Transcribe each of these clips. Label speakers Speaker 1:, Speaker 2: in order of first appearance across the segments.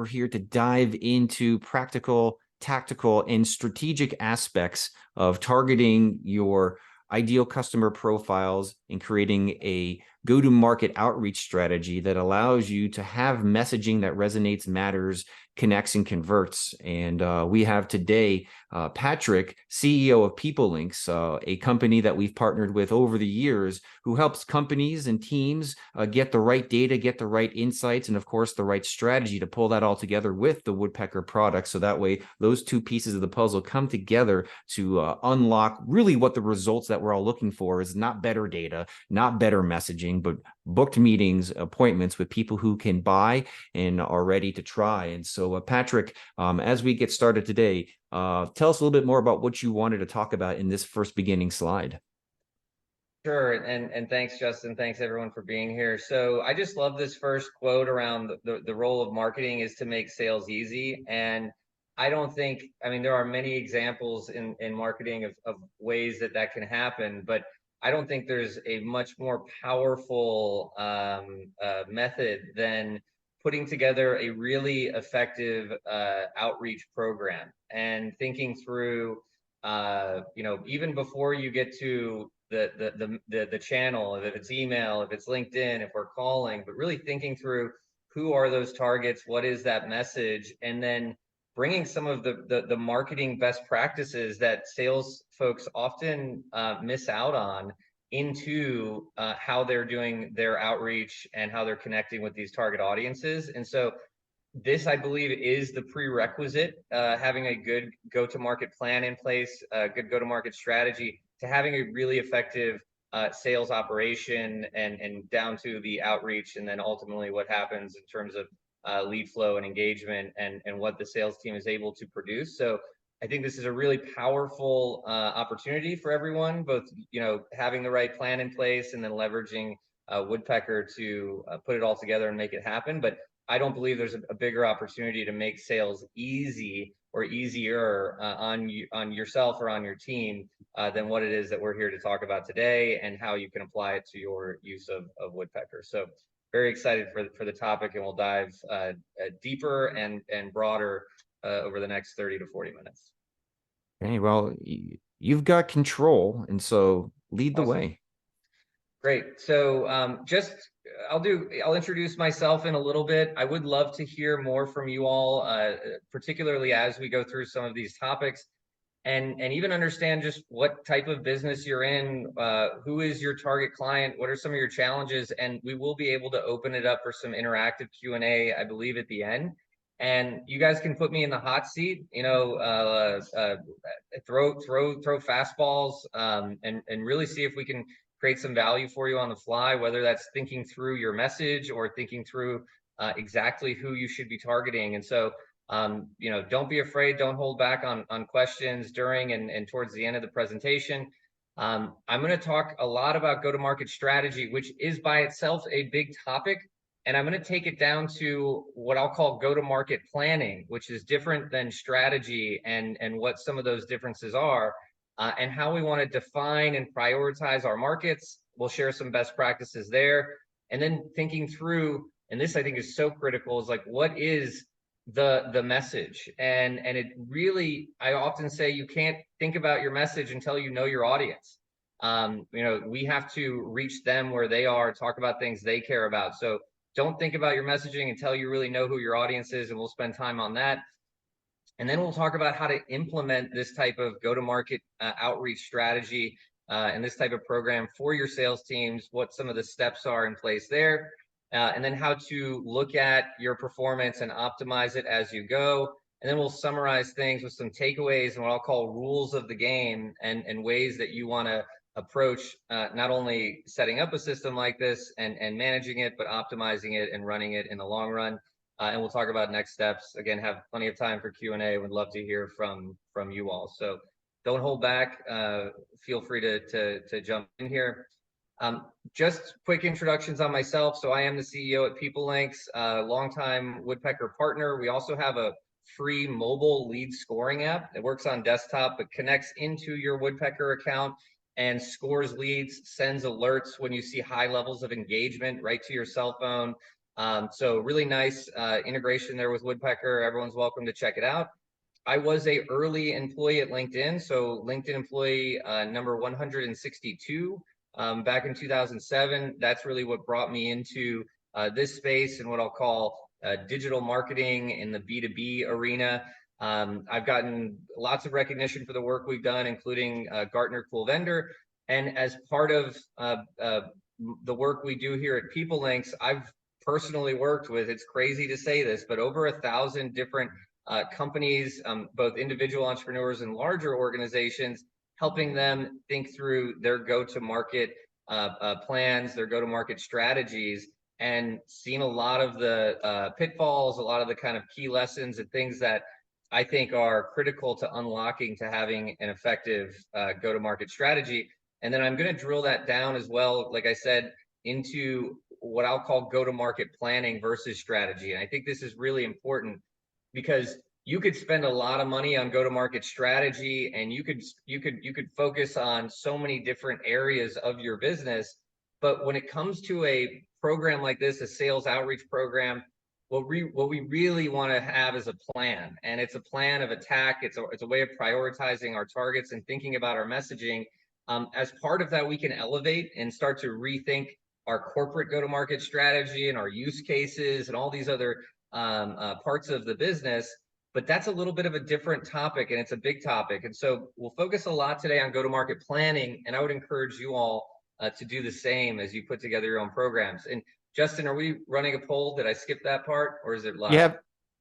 Speaker 1: we're here to dive into practical, tactical, and strategic aspects of targeting your ideal customer profiles and creating a go-to-market outreach strategy that allows you to have messaging that resonates, matters, connects, and converts. And we have today Patrick, CEO of PeopleLinx, a company that we've partnered with over the years, who helps companies and teams get the right data, get the right insights, and of course, the right strategy to pull that all together with the Woodpecker product. So that way, those two pieces of the puzzle come together to unlock really what the results that we're all looking for is: not better data, not better messaging, but booked meetings, appointments with people who can buy and are ready to try. And so, Patrick, as we get started today, tell us a little bit more about what you wanted to talk about in this first beginning slide.
Speaker 2: Sure, and thanks, Justin. Thanks everyone for being here. So I just love this first quote around the role of marketing is to make sales easy. And I don't think, I mean, there are many examples in marketing of ways that can happen, but I don't think there's a much more powerful method than putting together a really effective outreach program and thinking through, even before you get to the channel, if it's email, if it's LinkedIn, if we're calling, but really thinking through who are those targets, what is that message, and then bringing some of the marketing best practices that sales folks often miss out on into how they're doing their outreach and how they're connecting with these target audiences. And so this, I believe, is the prerequisite, having a good go-to-market plan in place, a good go-to-market strategy, to having a really effective sales operation and down to the outreach, and then ultimately what happens in terms of lead flow and engagement and what the sales team is able to produce. So I think this is a really powerful opportunity for everyone, both having the right plan in place and then leveraging Woodpecker to put it all together and make it happen. But I don't believe there's a bigger opportunity to make sales easy or easier on yourself or on your team than what it is that we're here to talk about today, and how you can apply it to your use of Woodpecker. So very excited for the topic, and we'll dive deeper and broader over the next 30 to 40 minutes.
Speaker 1: Okay, well, you've got control, and so lead the way.
Speaker 2: Great. So I'll introduce myself in a little bit. I would love to hear more from you all, particularly as we go through some of these topics, and even understand just what type of business you're in, who is your target client, what are some of your challenges, and we will be able to open it up for some interactive Q&A, I believe, at the end. And you guys can put me in the hot seat, throw fastballs, and really see if we can create some value for you on the fly, whether that's thinking through your message or thinking through exactly who you should be targeting. And so, don't be afraid, don't hold back on questions during and towards the end of the presentation. I'm going to talk a lot about go-to-market strategy, which is by itself a big topic. And I'm going to take it down to what I'll call go-to-market planning, which is different than strategy, and what some of those differences are. And how we want to define and prioritize our markets. We'll share some best practices there. And then thinking through, and this I think is so critical, is like, what is the message? And it really, I often say, you can't think about your message until you know your audience. We have to reach them where they are, talk about things they care about. So don't think about your messaging until you really know who your audience is, and we'll spend time on that. And then we'll talk about how to implement this type of go-to-market outreach strategy and this type of program for your sales teams, what some of the steps are in place there, and then how to look at your performance and optimize it as you go. And then we'll summarize things with some takeaways and what I'll call rules of the game, and ways that you want to approach not only setting up a system like this and managing it, but optimizing it and running it in the long run. And we'll talk about next steps. Again, have plenty of time for Q&A. Would love to hear from you all. So don't hold back. Feel free to jump in here. Just quick introductions on myself. So I am the CEO at PeopleLinx, a longtime Woodpecker partner. We also have a free mobile lead scoring app that works on desktop, but connects into your Woodpecker account and scores leads, sends alerts when you see high levels of engagement right to your cell phone. So really nice integration there with Woodpecker. Everyone's welcome to check it out. I was a early employee at LinkedIn, so LinkedIn employee number 162 back in 2007. That's really what brought me into this space and what I'll call digital marketing in the B2B arena. I've gotten lots of recognition for the work we've done, including Gartner Cool Vendor. And as part of the work we do here at PeopleLinx, I've personally worked with, it's crazy to say this, but over 1,000 different companies, both individual entrepreneurs and larger organizations, helping them think through their go-to-market plans, their go-to-market strategies, and seen a lot of the pitfalls, a lot of the kind of key lessons and things that I think are critical to unlocking to having an effective go-to-market strategy. And then I'm going to drill that down as well, like I said, into what I'll call go-to-market planning versus strategy. And I think this is really important because you could spend a lot of money on go-to-market strategy, and you could focus on so many different areas of your business. But when it comes to a program like this, a sales outreach program, what we really want to have is a plan, and it's a plan of attack. It's a way of prioritizing our targets and thinking about our messaging. As part of that, we can elevate and start to rethink our corporate go-to-market strategy and our use cases and all these other parts of the business. But that's a little bit of a different topic, and it's a big topic. And so we'll focus a lot today on go-to-market planning, and I would encourage you all to do the same as you put together your own programs. And Justin, are we running a poll? Did I skip that part, or is it live?
Speaker 1: Yeah,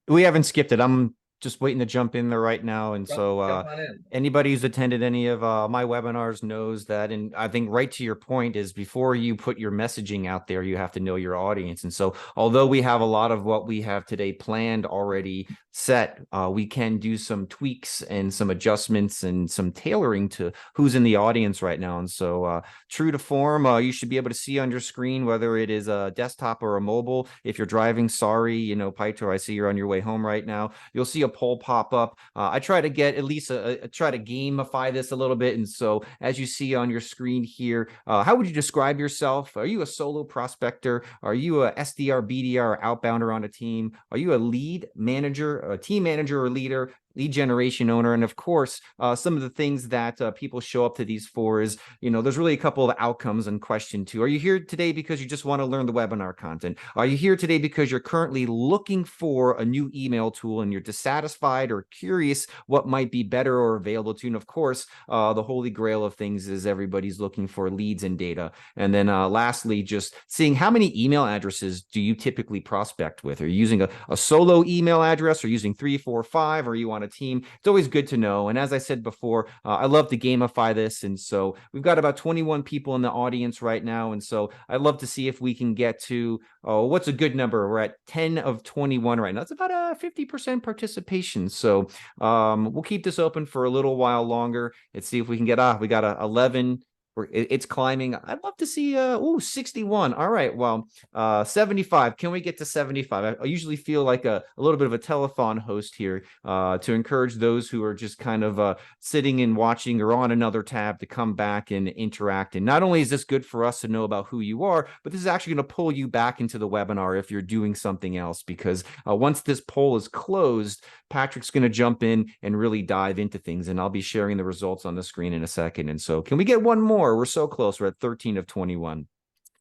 Speaker 1: we haven't skipped it. I'm just waiting to jump in there right now. And
Speaker 2: Jump on in.
Speaker 1: Anybody who's attended any of my webinars knows that. And I think right to your point is before you put your messaging out there, you have to know your audience. And so although we have a lot of what we have today planned already set, we can do some tweaks and some adjustments and some tailoring to who's in the audience right now. And so true to form, you should be able to see on your screen, whether it is a desktop or a mobile. If you're driving, sorry, you know, Paito, I see you're on your way home right now. You'll see a poll pop up. I try to get at least try to gamify this a little bit. And so as you see on your screen here, how would you describe yourself? Are you a solo prospector? Are you a SDR, BDR, or outbounder on a team? Are you a lead manager, a team manager or leader, lead generation owner? And of course, some of the things that people show up to these for is, you know, there's really a couple of outcomes in question too. Are you here today because you just want to learn the webinar content? Are you here today because you're currently looking for a new email tool and you're dissatisfied or curious what might be better or available to you? And of course, the holy grail of things is everybody's looking for leads and data. And then lastly, just seeing how many email addresses do you typically prospect with? Are you using a solo email address, or using 3, 4, 5, or you want a team? It's always good to know. And as I said before, I love to gamify this. And so we've got about 21 people in the audience right now. And so I'd love to see if we can get to, what's a good number? We're at 10 of 21 right now. That's about a 50% participation. So we'll keep this open for a little while longer. Let's see if we can get we got a 11. It's climbing. I'd love to see 61. All right, well, 75. Can we get to 75? I usually feel like a little bit of a telethon host here to encourage those who are just kind of sitting and watching or on another tab to come back and interact. And not only is this good for us to know about who you are, but this is actually going to pull you back into the webinar if you're doing something else, because once this poll is closed, Patrick's going to jump in and really dive into things, and I'll be sharing the results on the screen in a second. And so can we get one more? We're so close. We're at 13 of 21.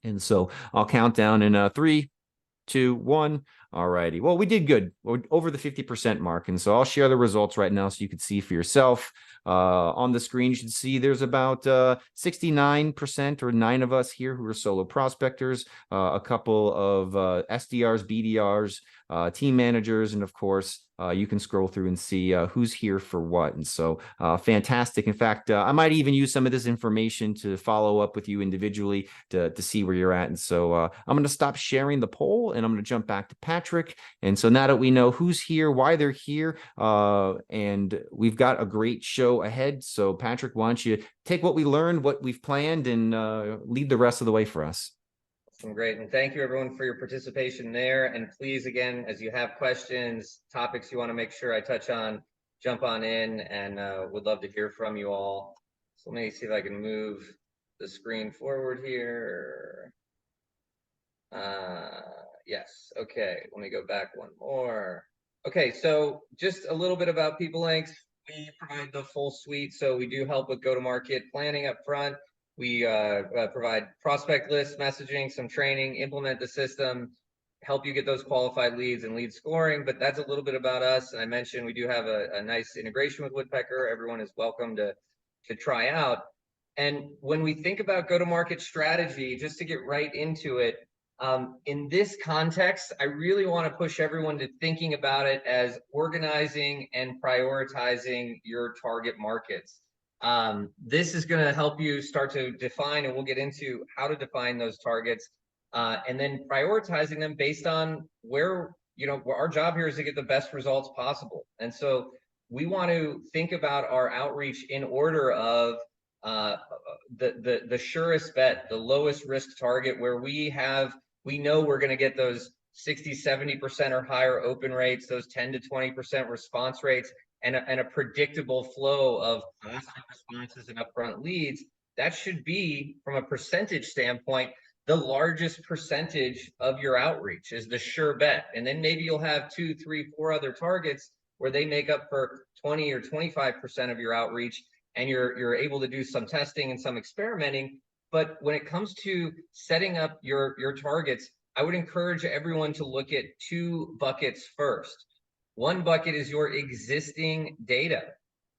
Speaker 1: And so I'll count down in 3, 2, 1. All righty. Well, we did good. We're over the 50% mark. And so I'll share the results right now so you can see for yourself. On the screen, you should see there's about 69% or 9 of us here who are solo prospectors, a couple of SDRs, BDRs, team managers, and of course, you can scroll through and see who's here for what. And so fantastic. In fact, I might even use some of this information to follow up with you individually to see where you're at. And so I'm going to stop sharing the poll, and I'm going to jump back to Patrick. And so now that we know who's here, why they're here, and we've got a great show ahead. So Patrick, why don't you take what we learned, what we've planned, and lead the rest of the way for us.
Speaker 2: Great. And thank you everyone for your participation there. And please, again, as you have questions, topics you want to make sure I touch on, jump on in, and would love to hear from you all. So let me see if I can move the screen forward here. Yes. Okay. Let me go back one more. Okay. So just a little bit about PeopleLinx. We provide the full suite. So we do help with go-to-market planning up front. We provide prospect list messaging, some training, implement the system, help you get those qualified leads and lead scoring. But that's a little bit about us. And I mentioned we do have a nice integration with Woodpecker. Everyone is welcome to try out. And when we think about go-to-market strategy, just to get right into it, in this context, I really want to push everyone to thinking about it as organizing and prioritizing your target markets. This is going to help you start to define, and we'll get into how to define those targets, and then prioritizing them based on where, our job here is to get the best results possible. And so we want to think about our outreach in order of uh, the surest bet, the lowest risk target, where we know we're going to get those 60-70% or higher open rates, those 10 to 20% response rates, and a predictable flow of positive responses and upfront leads. That should be, from a percentage standpoint, the largest percentage of your outreach is the sure bet. And then maybe you'll have 2, 3, 4 other targets where they make up for 20 or 25% of your outreach, and you're able to do some testing and some experimenting. But when it comes to setting up your targets, I would encourage everyone to look at 2 buckets first. One bucket is your existing data,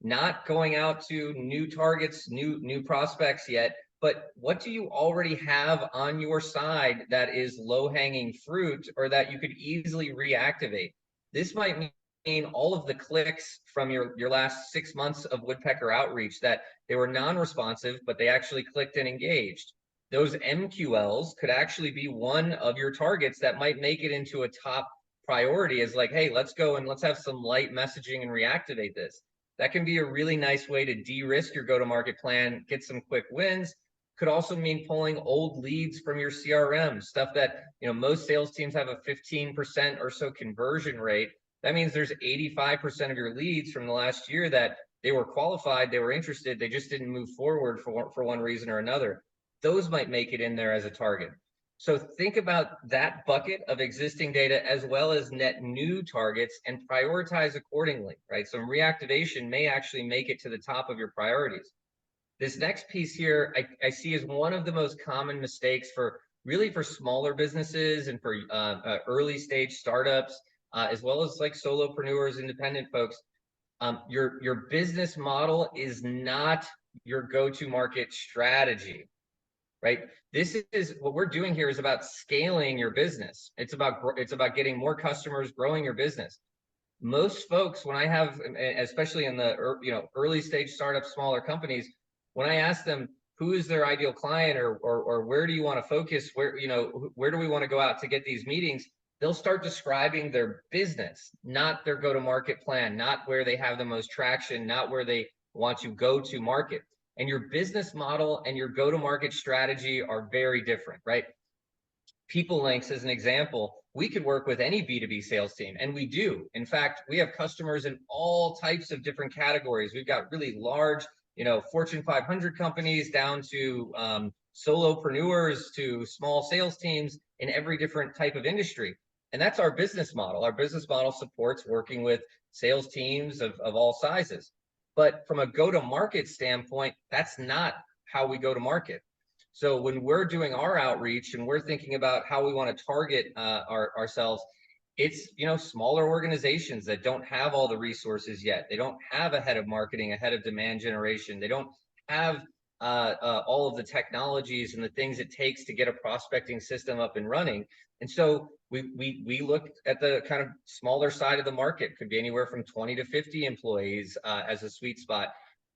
Speaker 2: not going out to new targets, new prospects yet, but what do you already have on your side that is low-hanging fruit or that you could easily reactivate? This might mean all of the clicks from your last 6 months of Woodpecker outreach that they were non-responsive, but they actually clicked and engaged. Those MQLs could actually be one of your targets that might make it into a top priority, as like, hey, let's go and let's have some light messaging and reactivate this. That can be a really nice way to de-risk your go-to-market plan, get some quick wins. Could also mean pulling old leads from your CRM, stuff that, most sales teams have a 15% or so conversion rate. That means there's 85% of your leads from the last year that they were qualified, they were interested, they just didn't move forward for one reason or another. Those might make it in there as a target. So think about that bucket of existing data as well as net new targets and prioritize accordingly, right? Some reactivation may actually make it to the top of your priorities. This next piece here, I see as one of the most common mistakes for smaller businesses and for early stage startups, as well as like solopreneurs, independent folks. Your business model is not your go-to market strategy, right? This is what we're doing here is about scaling your business. It's about getting more customers, growing your business. Most folks, when I have, especially in the early stage startup, smaller companies, when I ask them who is their ideal client or where do you want to focus, where do we want to go out to get these meetings, they'll start describing their business, not their go-to-market plan, not where they have the most traction, not where they want to go to market. And your business model and your go-to-market strategy are very different, right? PeopleLinx, as an example, we could work with any B2B sales team, and we do. In fact, we have customers in all types of different categories. We've got really large, Fortune 500 companies down to solopreneurs to small sales teams in every different type of industry. And that's our business model. Our business model supports working with sales teams of all sizes. But from a go-to-market standpoint, that's not how we go to market. So when we're doing our outreach and we're thinking about how we want to target ourselves, it's smaller organizations that don't have all the resources yet. They don't have a head of marketing, a head of demand generation. They don't have all of the technologies and the things it takes to get a prospecting system up and running. And so we look at the kind of smaller side of the market. Could be anywhere from 20 to 50 employees as a sweet spot.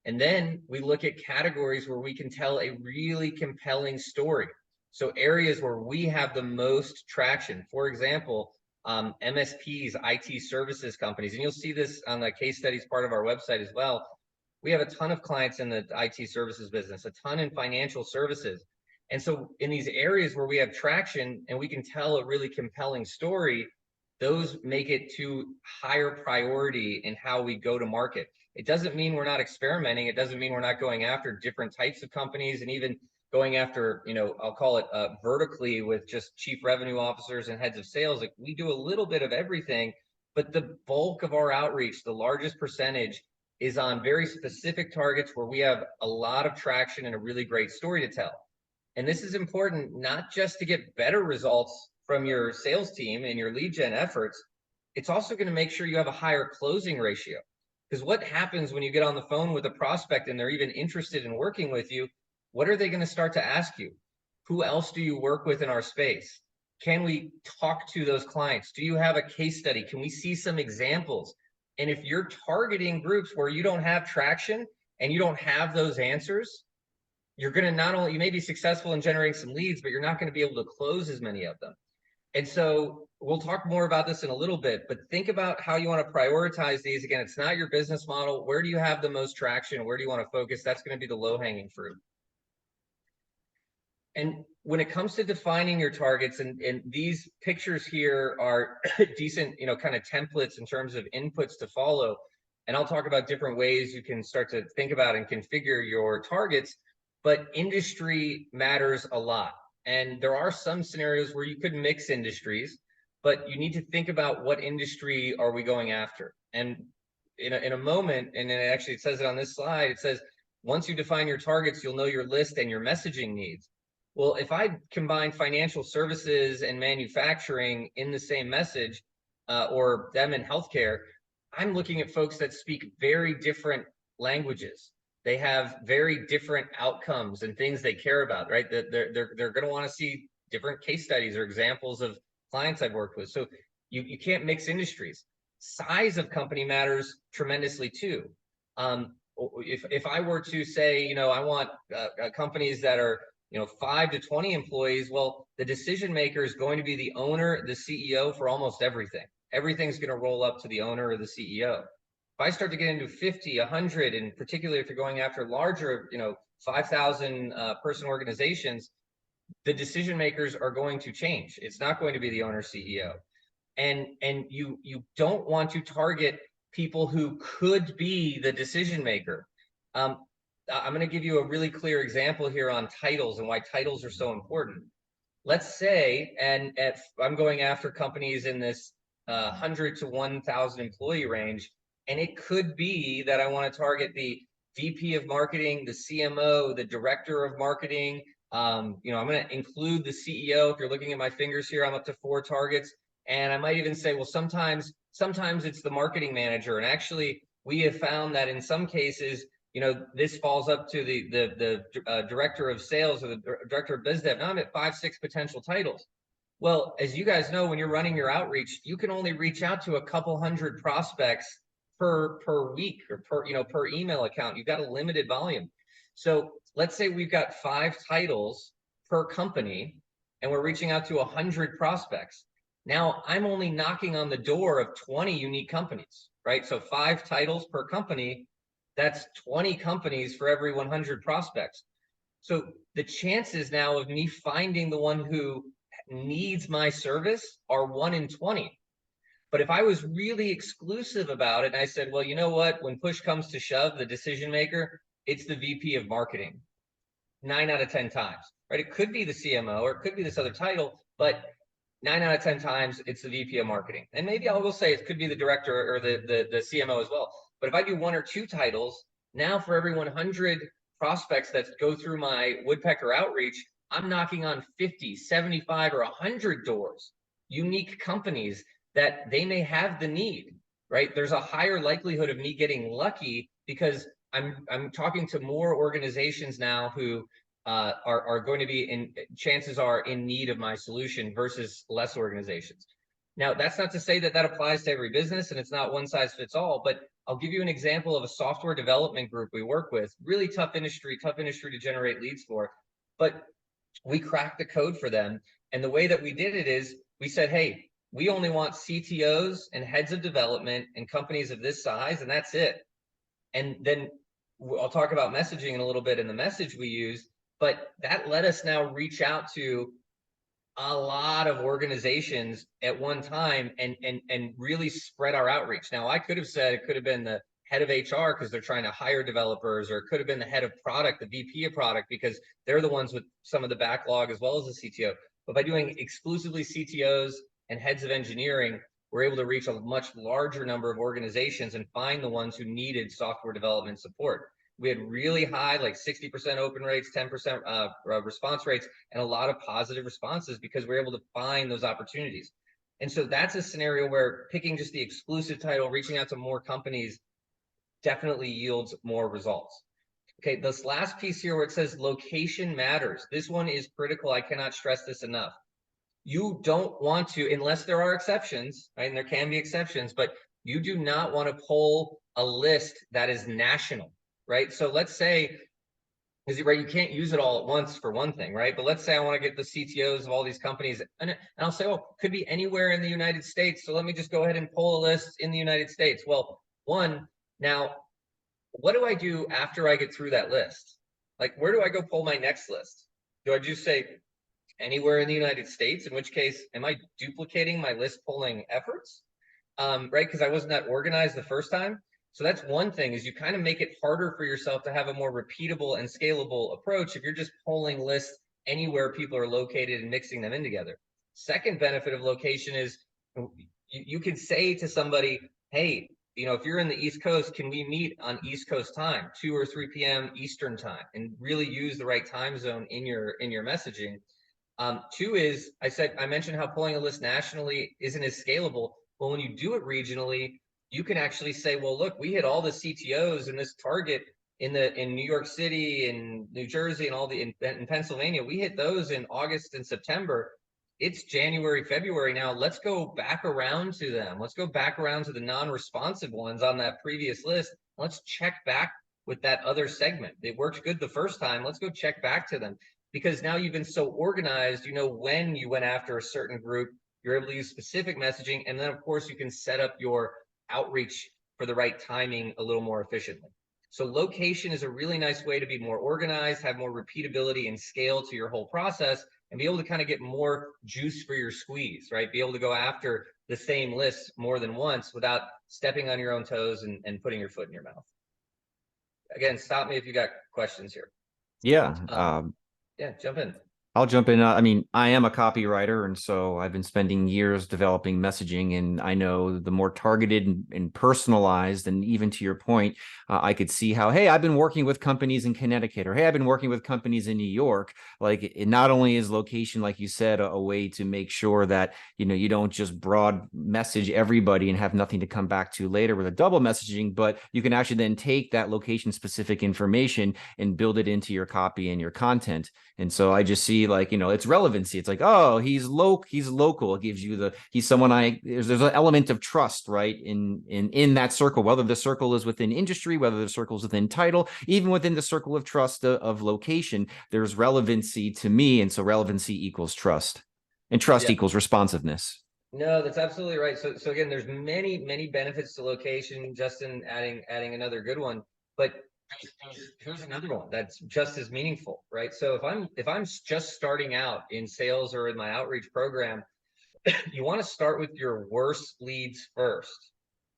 Speaker 2: And then we look at categories where we can tell a really compelling story. So areas where we have the most traction, for example, MSPs, IT services companies, and you'll see this on the case studies part of our website as well. We have a ton of clients in the IT services business, a ton in financial services. And so in these areas where we have traction and we can tell a really compelling story, those make it to higher priority in how we go to market. It doesn't mean we're not experimenting. It doesn't mean we're not going after different types of companies and even going after, I'll call it vertically with just chief revenue officers and heads of sales. Like, we do a little bit of everything, but the bulk of our outreach, the largest percentage, is on very specific targets where we have a lot of traction and a really great story to tell. And this is important, not just to get better results from your sales team and your lead gen efforts, it's also going to make sure you have a higher closing ratio. Because what happens when you get on the phone with a prospect and they're even interested in working with you? What are they going to start to ask you? Who else do you work with in our space? Can we talk to those clients? Do you have a case study? Can we see some examples? And if you're targeting groups where you don't have traction and you don't have those answers, you're going to not only, you may be successful in generating some leads, but you're not going to be able to close as many of them. And so we'll talk more about this in a little bit, but think about how you want to prioritize these. Again, it's not your business model. Where do you have the most traction? Where do you want to focus? That's going to be the low-hanging fruit. And when it comes to defining your targets, and these pictures here are decent, kind of templates in terms of inputs to follow. And I'll talk about different ways you can start to think about and configure your targets, but industry matters a lot. And there are some scenarios where you could mix industries, but you need to think about what industry are we going after. And in a moment, and it says it on this slide, it says, once you define your targets, you'll know your list and your messaging needs. Well, if I combine financial services and manufacturing in the same message, or them in healthcare, I'm looking at folks that speak very different languages. They have very different outcomes and things they care about, right? They're going to want to see different case studies or examples of clients I've worked with. So you can't mix industries. Size of company matters tremendously too. If I were to say, I want companies that are 5 to 20 employees, well, the decision maker is going to be the owner, the CEO for almost everything. Everything's going to roll up to the owner or the CEO. If I start to get into 50, 100, and particularly if you're going after larger, 5,000 person organizations, the decision makers are going to change. It's not going to be the owner, CEO. And you don't want to target people who could be the decision maker. I'm going to give you a really clear example here on titles and why titles are so important. Let's say, I'm going after companies in this 100 to 1,000 employee range, and it could be that I want to target the VP of marketing, the CMO, the director of marketing. I'm going to include the CEO. If you're looking at my fingers here, I'm up to 4 targets. And I might even say, well, sometimes it's the marketing manager. And actually, we have found that in some cases, this falls up to the director of sales or the director of biz dev. Now I'm at 5, 6 potential titles. Well, as you guys know, when you're running your outreach, you can only reach out to a couple hundred prospects per week or per email account. You've got a limited volume. So let's say we've got 5 titles per company and we're reaching out to 100 prospects. Now I'm only knocking on the door of 20 unique companies, right? So 5 titles per company, that's 20 companies for every 100 prospects. So the chances now of me finding the one who needs my service are 1 in 20. But if I was really exclusive about it and I said, well, you know what, when push comes to shove, the decision maker, it's the VP of marketing 9 out of 10 times, right? It could be the CMO or it could be this other title, but 9 out of 10 times it's the VP of marketing. And maybe I will say it could be the director or the CMO as well. But if I do 1 or 2 titles, now for every 100 prospects that go through my Woodpecker outreach, I'm knocking on 50, 75, or 100 doors, unique companies that they may have the need, right? There's a higher likelihood of me getting lucky because I'm talking to more organizations now who are going to be chances are in need of my solution versus less organizations. Now, that's not to say that applies to every business and it's not one size fits all, but I'll give you an example of a software development group we work with. Really tough industry to generate leads for, but we cracked the code for them. And the way that we did it is we said, hey, we only want CTOs and heads of development and companies of this size, and that's it. And then I'll talk about messaging in a little bit in the message we use, but that let us now reach out to a lot of organizations at one time and really spread our outreach. Now, I could have said it could have been the head of HR because they're trying to hire developers, or it could have been the head of product, the VP of product, because they're the ones with some of the backlog as well as the CTO. But by doing exclusively CTOs and heads of engineering, we're able to reach a much larger number of organizations and find the ones who needed software development support. We had really high, like 60% open rates, 10% response rates, and a lot of positive responses because we're able to find those opportunities. And so that's a scenario where picking just the exclusive title, reaching out to more companies, definitely yields more results. Okay, this last piece here where it says location matters. This one is critical. I cannot stress this enough. You don't want to, unless there are exceptions, right? And there can be exceptions, but you do not want to pull a list that is national, right? So let's say, right, you can't use it all at once for one thing, right? But let's say I want to get the CTOs of all these companies, and I'll say, oh, could be anywhere in the United States. So let me just go ahead and pull a list in the United States. Well, now, what do I do after I get through that list? Like, where do I go pull my next list? Do I just say anywhere in the United States? In which case, am I duplicating my list pulling efforts? Right, because I wasn't that organized the first time. So that's one thing, is you kind of make it harder for yourself to have a more repeatable and scalable approach if you're just pulling lists anywhere people are located and mixing them in together. Second benefit of location is you could say to somebody, hey, if you're in the East Coast, can we meet on East Coast time, 2 or 3 p.m. Eastern time, and really use the right time zone in your messaging. Two is, I mentioned how pulling a list nationally isn't as scalable. Well, when you do it regionally, you can actually say, well, look, we hit all the CTOs in this target in New York City, in New Jersey, and all in Pennsylvania. We hit those in August and September. It's January, February now. Let's go back around to them. Let's go back around to the non-responsive ones on that previous list. Let's check back with that other segment. It worked good the first time. Let's go check back to them, because now you've been so organized, when you went after a certain group, you're able to use specific messaging. And then, of course, you can set up your outreach for the right timing a little more efficiently. So location is a really nice way to be more organized, have more repeatability and scale to your whole process, and be able to kind of get more juice for your squeeze, right? Be able to go after the same list more than once without stepping on your own toes and putting your foot in your mouth. Again, stop me if you got questions here.
Speaker 1: Yeah.
Speaker 2: Yeah, jump in.
Speaker 1: I'll jump in. I mean, I am a copywriter, and so I've been spending years developing messaging, and I know the more targeted and personalized, and even to your point, I could see how, hey, I've been working with companies in Connecticut, or hey, I've been working with companies in New York. Like, it not only is location, like you said, a way to make sure that, you don't just broad message everybody and have nothing to come back to later with a double messaging, but you can actually then take that location specific information and build it into your copy and your content. And so I just see, like, it's relevancy. It's like, oh, he's local. It gives you he's someone there's an element of trust, right? In that circle, whether the circle is within industry, whether the circle is within title, even within the circle of trust of location, there's relevancy to me. And so relevancy equals trust, and trust equals responsiveness.
Speaker 2: No, that's absolutely right. So again, there's many benefits to location. Justin adding another good one, but here's another one that's just as meaningful, right? So if I'm just starting out in sales or in my outreach program, you want to start with your worst leads first,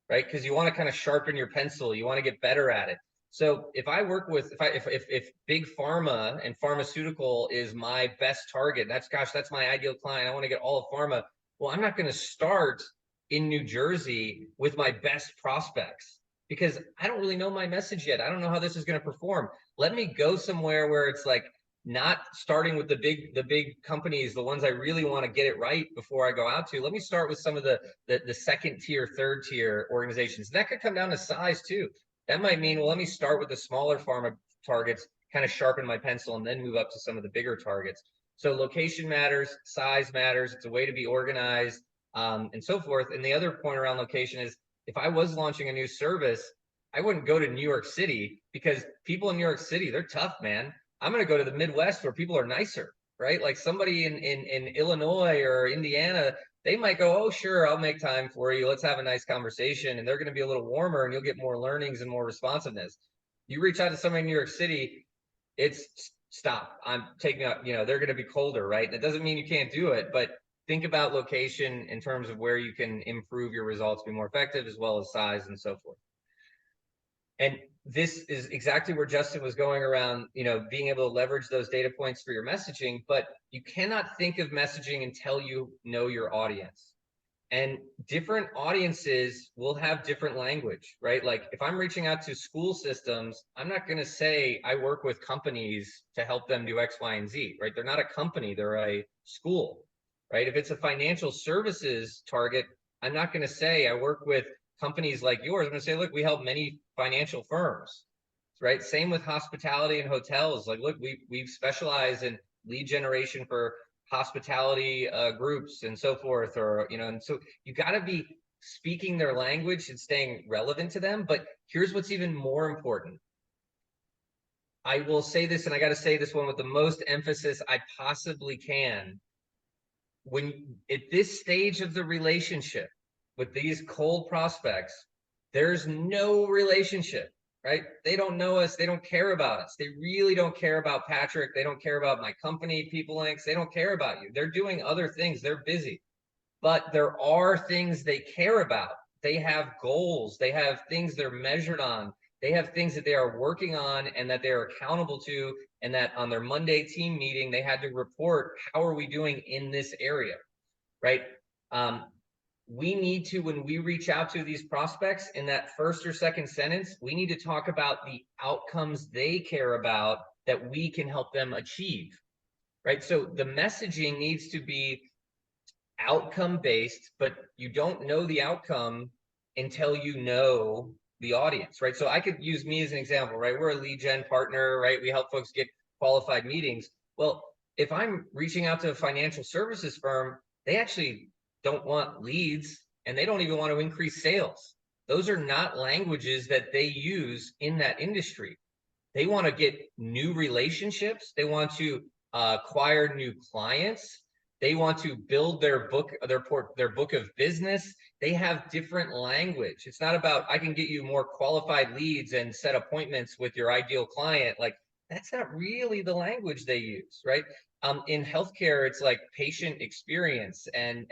Speaker 2: right? Because you want to kind of sharpen your pencil. You want to get better at it. So if I work with, if big pharma and pharmaceutical is my best target, that's my ideal client. I want to get all of pharma. Well, I'm not going to start in New Jersey with my best prospects, because I don't really know my message yet. I don't know how this is going to perform. Let me go somewhere where it's like not starting with the big companies, the ones I really want to get it right before I go out to. Let me start with some of the second tier, third tier organizations. And that could come down to size too. That might mean, well, let me start with the smaller pharma targets, kind of sharpen my pencil, and then move up to some of the bigger targets. So location matters, size matters. It's a way to be organized, and so forth. And the other point around location is, if I was launching a new service, I wouldn't go to New York City, because people in New York City, they're tough, man. I'm going to go to the Midwest where people are nicer, right? Like somebody in Illinois or Indiana, they might go, oh, sure, I'll make time for you. Let's have a nice conversation. And they're going to be a little warmer, and you'll get more learnings and more responsiveness. You reach out to somebody in New York City, it's stop. I'm taking out, they're going to be colder, right? That doesn't mean you can't do it, but think about location in terms of where you can improve your results, be more effective, as well as size and so forth. And this is exactly where Justin was going around, being able to leverage those data points for your messaging, but you cannot think of messaging until you know your audience. And different audiences will have different language, right? Like if I'm reaching out to school systems, I'm not going to say I work with companies to help them do X, Y, and Z, right? They're not a company, they're a school, right? If it's a financial services target, I'm not going to say I work with companies like yours. I'm going to say, look, we help many financial firms, right? Same with hospitality and hotels. Like, look, we specialize in lead generation for hospitality groups and so forth, or and so you got to be speaking their language and staying relevant to them. But here's what's even more important. I will say this, and I got to say this one with the most emphasis I possibly can. When at this stage of the relationship with these cold prospects, there's no relationship, right? They don't know us. They don't care about us. They really don't care about Patrick. They don't care about my company, PeopleLinx. They don't care about you. They're doing other things. They're busy. But there are things they care about. They have goals. They have things they're measured on. They have things that they are working on and that they're accountable to, and that on their Monday team meeting, they had to report, how are we doing in this area, right? We need to, when we reach out to these prospects in that first or second sentence, we need to talk about the outcomes they care about that we can help them achieve, right? So the messaging needs to be outcome based, but you don't know the outcome until you know the audience, right? So I could use me as an example, right? We're a lead gen partner, right? We help folks get qualified meetings. Well, if I'm reaching out to a financial services firm, they actually don't want leads and they don't even want to increase sales. Those are not languages that they use in that industry. They want to get new relationships. They want to acquire new clients. They want to build their book of business. They have different language. It's not about, I can get you more qualified leads and set appointments with your ideal client. Like, that's not really the language they use, right? In healthcare, it's like patient experience and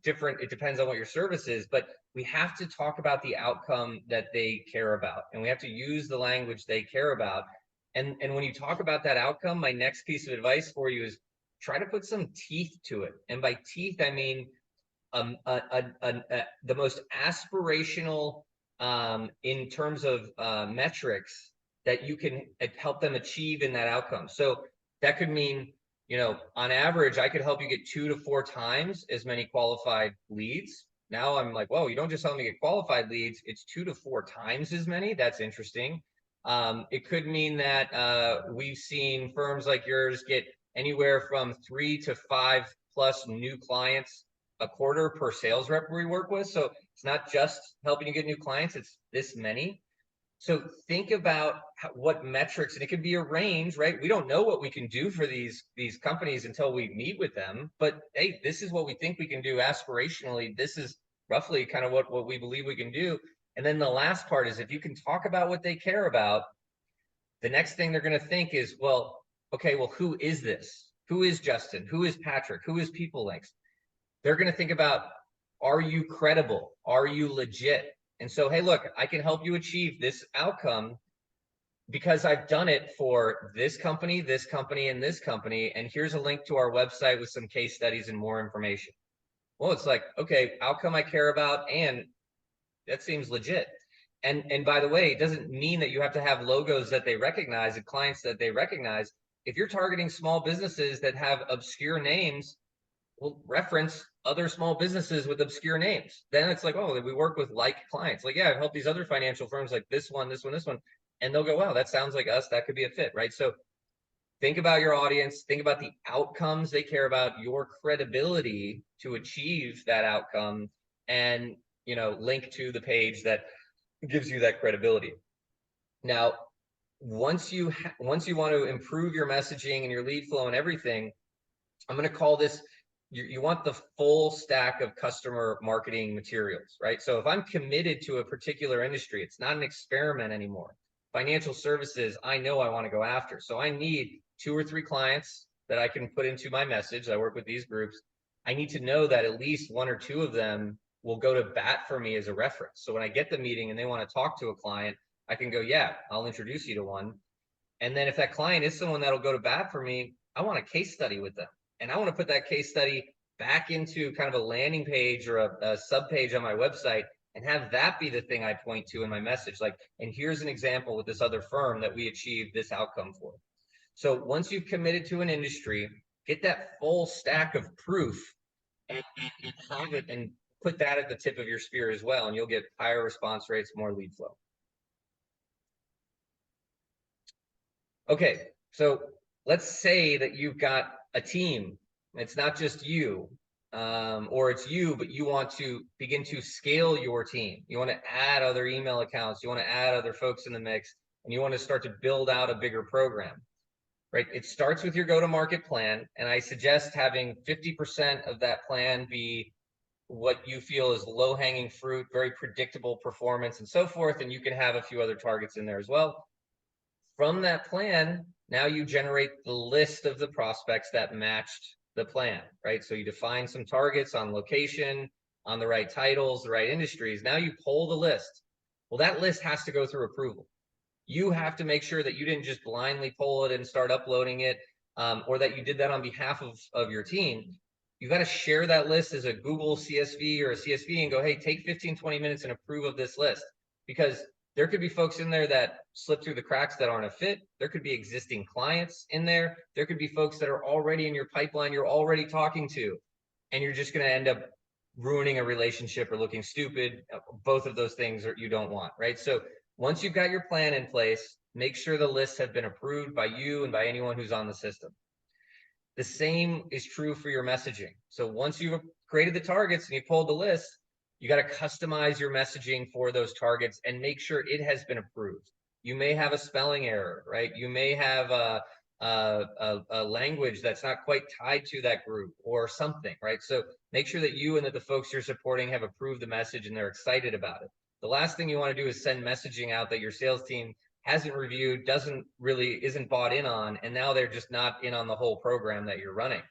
Speaker 2: different. It depends on what your service is, but we have to talk about the outcome that they care about, and we have to use the language they care about. And when you talk about that outcome, my next piece of advice for you is try to put some teeth to it. And by teeth, I mean the most aspirational in terms of metrics that you can help them achieve in that outcome. So that could mean, on average, I could help you get 2 to 4 times as many qualified leads. Now I'm like, whoa, you don't just help me get qualified leads, it's 2 to 4 times as many. That's interesting. It could mean that we've seen firms like yours get anywhere from 3 to 5 plus new clients a quarter per sales rep we work with. So it's not just helping you get new clients, it's this many. So think about what metrics, and it could be a range, right? We don't know what we can do for these companies until we meet with them. But hey, this is what we think we can do aspirationally. This is roughly kind of what we believe we can do. And then the last part is, if you can talk about what they care about, the next thing they're going to think is, well, okay, well, who is this? Who is Justin? Who is Patrick? Who is PeopleLinx? They're going to think about, are you credible? Are you legit? And so, hey, look, I can help you achieve this outcome because I've done it for this company, and this company. And here's a link to our website with some case studies and more information. Well, it's like, okay, outcome I care about, and that seems legit. And by the way, it doesn't mean that you have to have logos that they recognize and clients that they recognize. If you're targeting small businesses that have obscure names, we'll reference other small businesses with obscure names. Then it's like, oh, we work with like clients. Like, yeah, I've helped these other financial firms like this one. And they'll go, wow, that sounds like us. That could be a fit, right? So think about your audience, think about the outcomes they care about, your credibility to achieve that outcome, and, link to the page that gives you that credibility. Now, once you want to improve your messaging and your lead flow and everything, I'm going to call this, you want the full stack of customer marketing materials, right? So if I'm committed to a particular industry, it's not an experiment anymore. Financial services, I know I want to go after. So I need 2 or 3 clients that I can put into my message. I work with these groups. I need to know that at least 1 or 2 of them will go to bat for me as a reference. So when I get the meeting and they want to talk to a client, I can go, yeah, I'll introduce you to one. And then if that client is someone that'll go to bat for me, I want a case study with them. And I want to put that case study back into kind of a landing page or a sub page on my website and have that be the thing I point to in my message. Like, and here's an example with this other firm that we achieved this outcome for. So once you've committed to an industry, get that full stack of proof and have it and put that at the tip of your spear as well. And you'll get higher response rates, more lead flow. Okay, so let's say that you've got a team. It's not just you, or it's you, but you want to begin to scale your team. You want to add other email accounts. You want to add other folks in the mix, and you want to start to build out a bigger program, right? It starts with your go-to-market plan, and I suggest having 50% of that plan be what you feel is low-hanging fruit, very predictable performance, and so forth, and you can have a few other targets in there as well. From that plan, now you generate the list of the prospects that matched the plan, right? So you define some targets on location, on the right titles, the right industries. Now you pull the list. Well, that list has to go through approval. You have to make sure that you didn't just blindly pull it and start uploading it, or that you did that on behalf of your team. You got to share that list as a Google CSV or a CSV and go, hey, take 15, 20 minutes and approve of this list. Because there could be folks in there that slip through the cracks that aren't a fit. There could be existing clients in there. There could be folks that are already in your pipeline you're already talking to, and you're just going to end up ruining a relationship or looking stupid. Both of those things you don't want, right? So once you've got your plan in place, make sure the lists have been approved by you and by anyone who's on the system. The same is true for your messaging. So once you've created the targets and you pulled the list, you got to customize your messaging for those targets and make sure it has been approved. You may have a spelling error, right? You may have a language that's not quite tied to that group or something, right? So make sure that you and that the folks you're supporting have approved the message and they're excited about it. The last thing you want to do is send messaging out that your sales team hasn't reviewed, isn't bought in on, and now they're just not in on the whole program that you're running.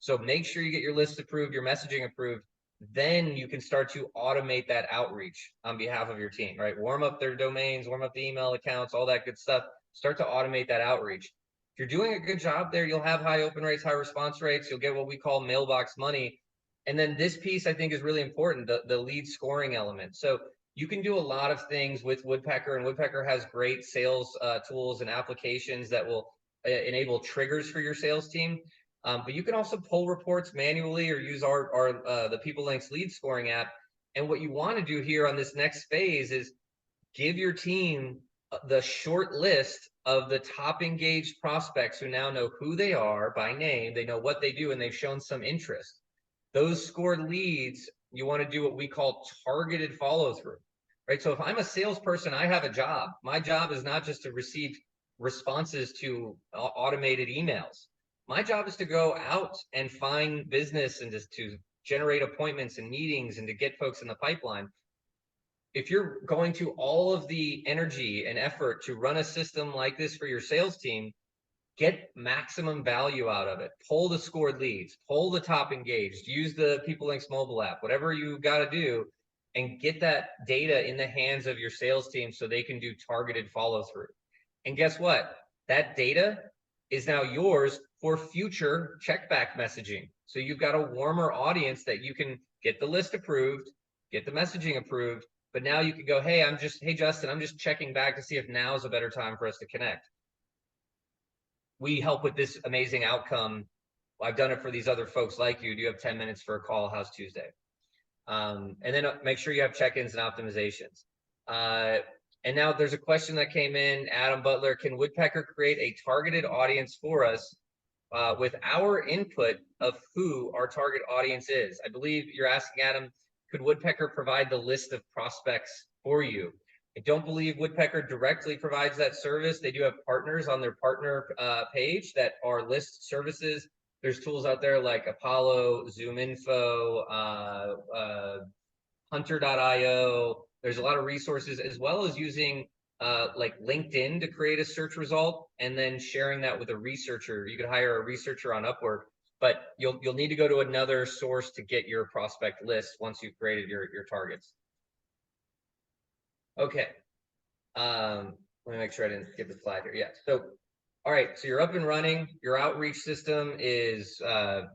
Speaker 2: So make sure you get your list approved, your messaging approved. Then you can start to automate that outreach on behalf of your team, right? Warm up their domains, warm up the email accounts, all that good stuff. Start to automate that outreach. If you're doing a good job there, you'll have high open rates, high response rates. You'll get what we call mailbox money. And then this piece I think is really important, the lead scoring element. So you can do a lot of things with Woodpecker, and Woodpecker has great sales tools and applications that will enable triggers for your sales team. But you can also pull reports manually or use the PeopleLinx lead scoring app. And what you want to do here on this next phase is give your team the short list of the top engaged prospects who now know who they are by name, they know what they do, and they've shown some interest. Those scored leads, you want to do what we call targeted follow through, right? So if I'm a salesperson, I have a job. My job is not just to receive responses to automated emails. My job is to go out and find business and just to generate appointments and meetings and to get folks in the pipeline. If you're going to all of the energy and effort to run a system like this for your sales team, get maximum value out of it. Pull the scored leads, pull the top engaged, use the PeopleLinx mobile app, whatever you got to do, and get that data in the hands of your sales team so they can do targeted follow through. And guess what? That data is now yours for future checkback messaging. So you've got a warmer audience that you can get the list approved, get the messaging approved, but now you can go, hey, Justin, I'm just checking back to see if now is a better time for us to connect. We help with this amazing outcome. I've done it for these other folks like you. Do you have 10 minutes for a call? How's Tuesday? And then make sure you have check-ins and optimizations. And now there's a question that came in, Adam Butler, can Woodpecker create a targeted audience for us with our input of who our target audience is? I believe you're asking, Adam, could Woodpecker provide the list of prospects for you? I don't believe Woodpecker directly provides that service. They do have partners on their partner page that are list services. There's tools out there like Apollo, ZoomInfo, Hunter.io. There's a lot of resources, as well as using like LinkedIn to create a search result and then sharing that with a researcher. You could hire a researcher on Upwork but you'll need to go to another source to get your prospect list once you've created your targets. Okay. Let me make sure I didn't skip a slide here. Yeah. So, all right. So you're up and running. Your outreach system is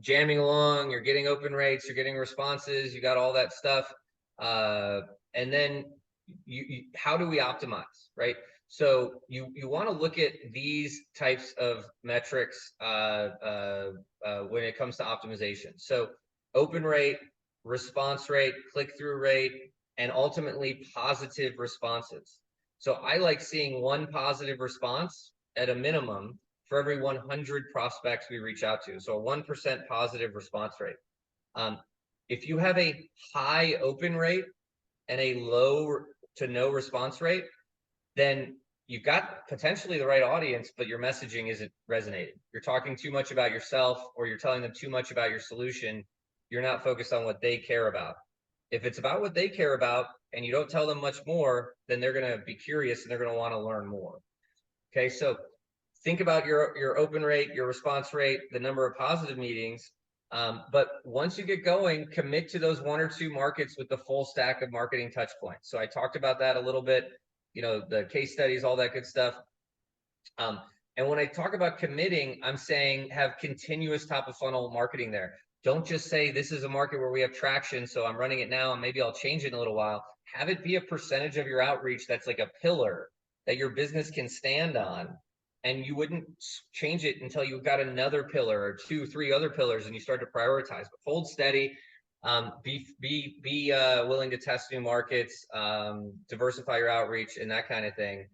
Speaker 2: jamming along. You're getting open rates. You're getting responses. You got all that stuff. And then how do we optimize, right? So you want to look at these types of metrics when it comes to optimization. So open rate, response rate, click-through rate, and ultimately positive responses. So I like seeing one positive response at a minimum for every 100 prospects we reach out to. So a 1% positive response rate. If you have a high open rate and a low to no response rate, then you've got potentially the right audience, but your messaging isn't resonating. You're talking too much about yourself, or you're telling them too much about your solution. You're not focused on what they care about. If it's about what they care about and you don't tell them much more, then they're going to be curious and they're going to want to learn more. Okay, so think about your open rate, your response rate, the number of positive meetings. But once you get going, commit to those 1 or 2 markets with the full stack of marketing touch points. So I talked about that a little bit, the case studies, all that good stuff. And when I talk about committing, I'm saying have continuous top of funnel marketing there. Don't just say this is a market where we have traction, so I'm running it now and maybe I'll change it in a little while. Have it be a percentage of your outreach that's like a pillar that your business can stand on. And you wouldn't change it until you've got another pillar or 2, 3 other pillars and you start to prioritize. But hold steady, be willing to test new markets, diversify your outreach and that kind of thing.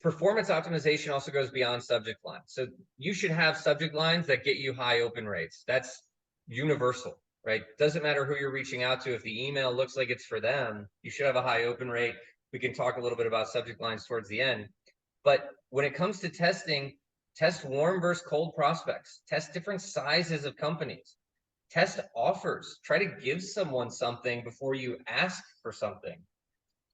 Speaker 2: Performance optimization also goes beyond subject lines. So you should have subject lines that get you high open rates. That's universal, right? Doesn't matter who you're reaching out to. If the email looks like it's for them, you should have a high open rate. We can talk a little bit about subject lines towards the end. But when it comes to testing, test warm versus cold prospects. Test different sizes of companies. Test offers. Try to give someone something before you ask for something.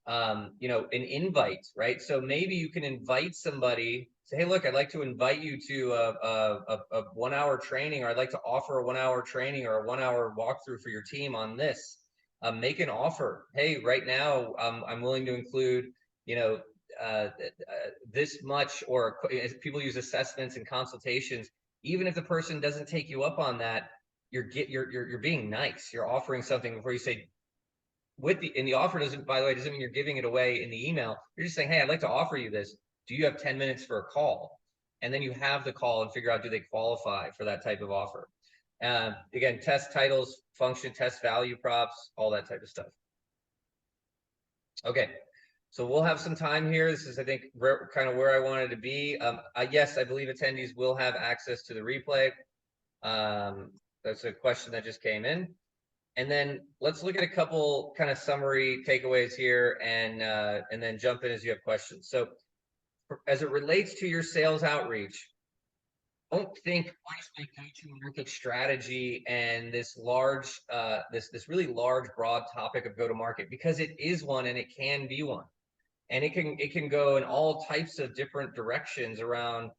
Speaker 2: An invite, right? So maybe you can invite somebody, say, hey, look, I'd like to invite you to a 1 hour training, or I'd like to offer a 1 hour training or a 1 hour walkthrough for your team on this. Make an offer. Hey, right now, I'm willing to include, this much, or people use assessments and consultations. Even if the person doesn't take you up on that, you're being nice. You're offering something before you say, and the offer doesn't, by the way, doesn't mean you're giving it away in the email. You're just saying, hey, I'd like to offer you this. Do you have 10 minutes for a call? And then you have the call and figure out, do they qualify for that type of offer? Again, test titles, function, test value props, all that type of stuff. Okay, so we'll have some time here. This is, I think, kind of where I wanted to be. Yes, I believe attendees will have access to the replay. That's a question that just came in. And then let's look at a couple kind of summary takeaways here, and then jump in as you have questions. So as it relates to your sales outreach, don't think, what is my go-to-market strategy and this large, this really large, broad topic of go-to-market, because it is one and it can be one. And it can go in all types of different directions around,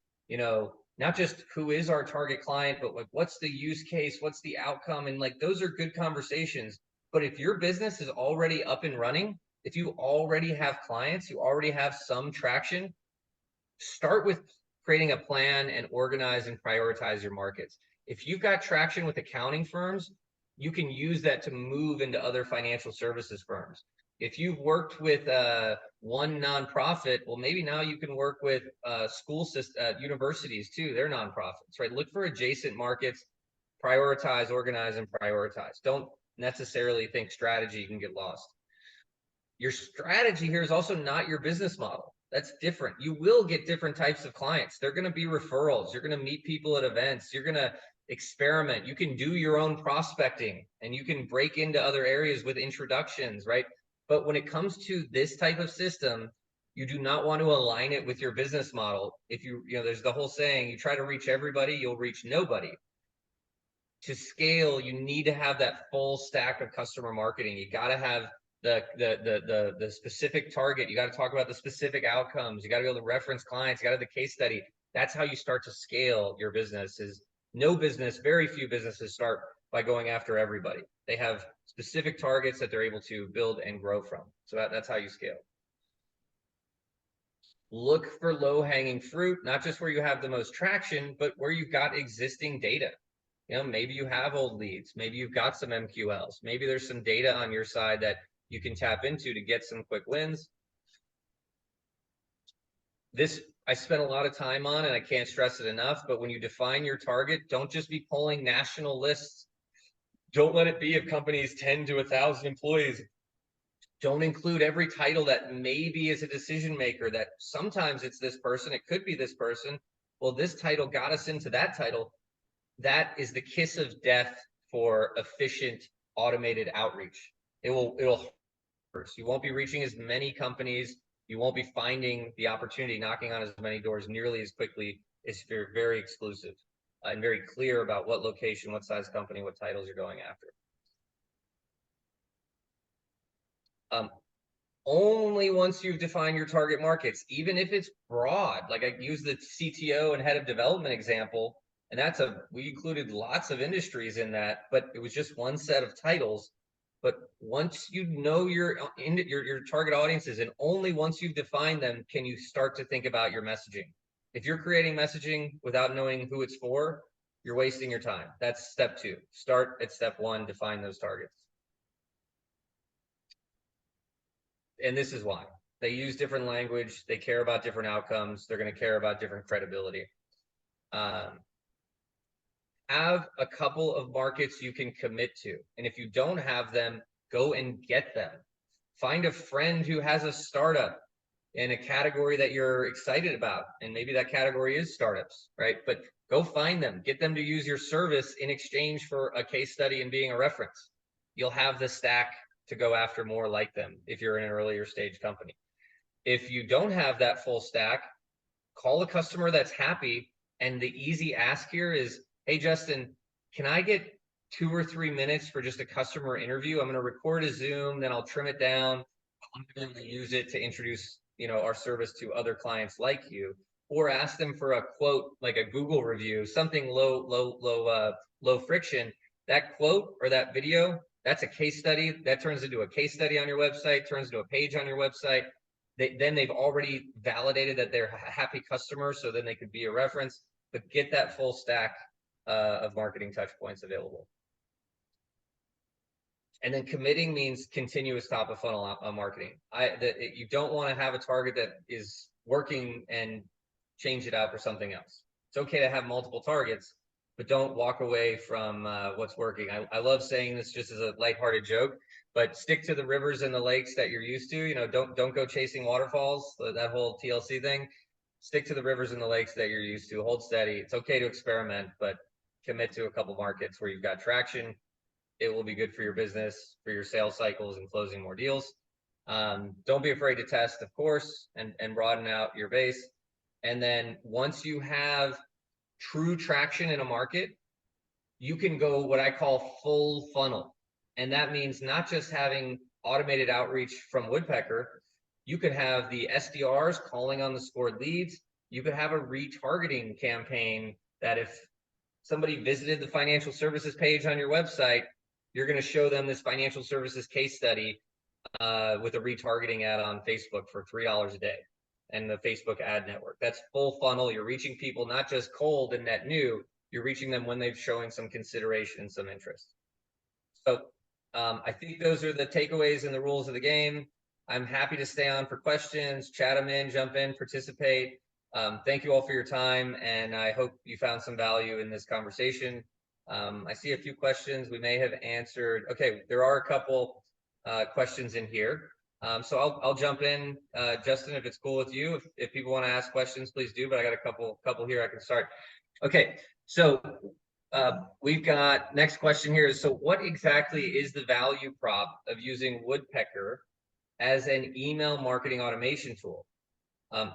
Speaker 2: not just who is our target client, but like what's the use case, what's the outcome, and like those are good conversations. But if your business is already up and running, if you already have clients, you already have some traction, start with creating a plan and organize and prioritize your markets. If you've got traction with accounting firms, you can use that to move into other financial services firms. If you've worked with one nonprofit, well, maybe now you can work with universities too. They're nonprofits, right? Look for adjacent markets, prioritize, organize, and prioritize. Don't necessarily think strategy can get lost. Your strategy here is also not your business model. That's different. You will get different types of clients. They're going to be referrals. You're going to meet people at events. You're going to experiment. You can do your own prospecting, and you can break into other areas with introductions, right? But when it comes to this type of system, you do not want to align it with your business model. If there's the whole saying, you try to reach everybody, you'll reach nobody. To scale, you need to have that full stack of customer marketing. You got to have the specific target. You got to talk about the specific outcomes. You got to be able to reference clients. You got to have the case study. That's how you start to scale your business, is No business, very few businesses start by going after everybody. They have specific targets that they're able to build and grow from. So that's how you scale. Look for low-hanging fruit, not just where you have the most traction, but where you've got existing data. You know, maybe you have old leads, maybe you've got some MQLs, maybe there's some data on your side that you can tap into to get some quick wins. This I spent a lot of time on, and I can't stress it enough, but when you define your target, don't just be pulling national lists. Don't let it be of companies 10 to 1,000 employees. Don't include every title that maybe is a decision maker, that sometimes it's this person, it could be this person. Well, this title got us into that title. That is the kiss of death for efficient automated outreach. It'll hurt. You won't be reaching as many companies. You won't be finding the opportunity, knocking on as many doors nearly as quickly if you're very exclusive and very clear about what location, what size company, what titles you're going after. Only once you've defined your target markets, even if it's broad, like I use the CTO and head of development example, and we included lots of industries in that, but it was just one set of titles. But once you know your target audiences, and only once you've defined them, can you start to think about your messaging. If you're creating messaging without knowing who it's for, you're wasting your time. That's step 2. Start at step 1, define those targets. And this is why. They use different language. They care about different outcomes. They're going to care about different credibility. Have a couple of markets you can commit to. And if you don't have them, go and get them. Find a friend who has a startup in a category that you're excited about. And maybe that category is startups, right? But go find them. Get them to use your service in exchange for a case study and being a reference. You'll have the stack to go after more like them if you're in an earlier stage company. If you don't have that full stack, call a customer that's happy. And the easy ask here is, hey, Justin, can I get 2 or 3 minutes for just a customer interview? I'm going to record a Zoom, then I'll trim it down. I'm going to use it to introduce, our service to other clients like you. Or ask them for a quote, like a Google review, something low friction. That quote or that video, that's a case study. That turns into a case study on your website, turns into a page on your website. Then they've already validated that they're a happy customer, so then they could be a reference. But get that full stack of marketing touch points available. And then committing means continuous top of funnel marketing. You don't want to have a target that is working and change it out for something else. It's okay to have multiple targets, but don't walk away from what's working. I love saying this just as a lighthearted joke, but stick to the rivers and the lakes that you're used to. Don't go chasing waterfalls, that whole TLC thing. Stick to the rivers and the lakes that you're used to. Hold steady. It's okay to experiment, but commit to a couple markets where you've got traction. It will be good for your business, for your sales cycles and closing more deals. Don't be afraid to test, of course, and broaden out your base. And then once you have true traction in a market, you can go what I call full funnel. And that means not just having automated outreach from Woodpecker. You could have the SDRs calling on the scored leads. You could have a retargeting campaign that if somebody visited the financial services page on your website, you're going to show them this financial services case study with a retargeting ad on Facebook for $3 a day and the Facebook ad network. That's full funnel. You're reaching people not just cold and net new, you're reaching them when they've showing some consideration and some interest. So I think those are the takeaways and the rules of the game. I'm happy to stay on for questions, chat them in, jump in, participate. Thank you all for your time, and I hope you found some value in this conversation. I see a few questions we may have answered. Okay, there are a couple questions in here. So I'll jump in, Justin, if it's cool with you. If people want to ask questions, please do, but I got a couple here I can start. Okay, so we've got next question here is, so what exactly is the value prop of using Woodpecker as an email marketing automation tool?